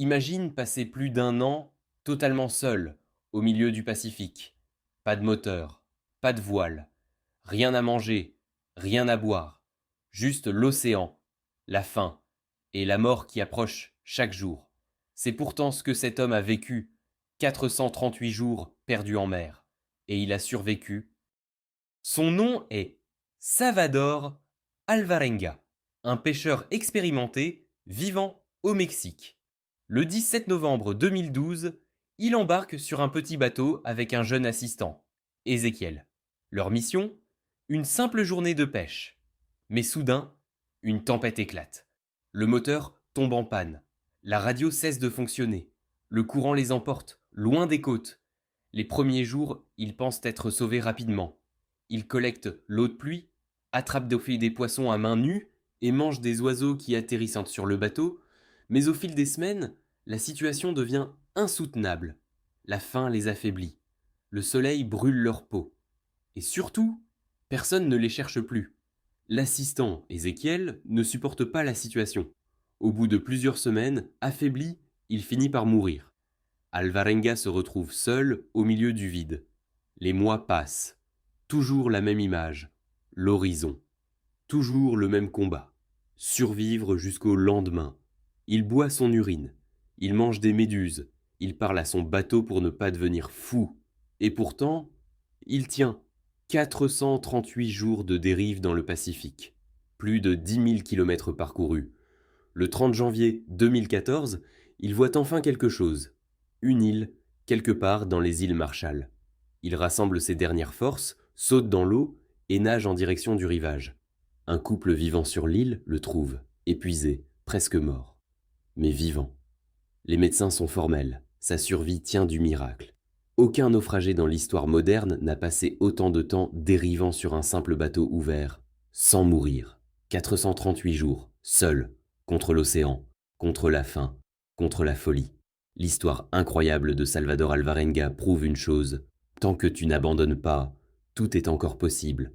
Imagine passer plus d'un an totalement seul au milieu du Pacifique. Pas de moteur, pas de voile, rien à manger, rien à boire, juste l'océan, la faim et la mort qui approche chaque jour. C'est pourtant ce que cet homme a vécu, 438 jours perdus en mer, et il a survécu. Son nom est Salvador Alvarenga, un pêcheur expérimenté vivant au Mexique. Le 17 novembre 2012, il embarque sur un petit bateau avec un jeune assistant, Ézéchiel. Leur mission? Une simple journée de pêche. Mais soudain, une tempête éclate. Le moteur tombe en panne. La radio cesse de fonctionner. Le courant les emporte, loin des côtes. Les premiers jours, ils pensent être sauvés rapidement. Ils collectent l'eau de pluie, attrapent des poissons à main nue et mangent des oiseaux qui atterrissent sur le bateau. Mais au fil des semaines, la situation devient insoutenable. La faim les affaiblit. Le soleil brûle leur peau. Et surtout, personne ne les cherche plus. L'assistant, Ézéchiel, ne supporte pas la situation. Au bout de plusieurs semaines, affaibli, il finit par mourir. Alvarenga se retrouve seul au milieu du vide. Les mois passent. Toujours la même image. L'horizon. Toujours le même combat. Survivre jusqu'au lendemain. Il boit son urine. Il mange des méduses. Il parle à son bateau pour ne pas devenir fou. Et pourtant, il tient 438 jours de dérive dans le Pacifique. Plus de 10 000 kilomètres parcourus. Le 30 janvier 2014, il voit enfin quelque chose. Une île, quelque part dans les îles Marshall. Il rassemble ses dernières forces, saute dans l'eau et nage en direction du rivage. Un couple vivant sur l'île le trouve, épuisé, presque mort. Mais vivant. Les médecins sont formels, sa survie tient du miracle. Aucun naufragé dans l'histoire moderne n'a passé autant de temps dérivant sur un simple bateau ouvert, sans mourir. 438 jours, seul, contre l'océan, contre la faim, contre la folie. L'histoire incroyable de Salvador Alvarenga prouve une chose. Tant que tu n'abandonnes pas, tout est encore possible.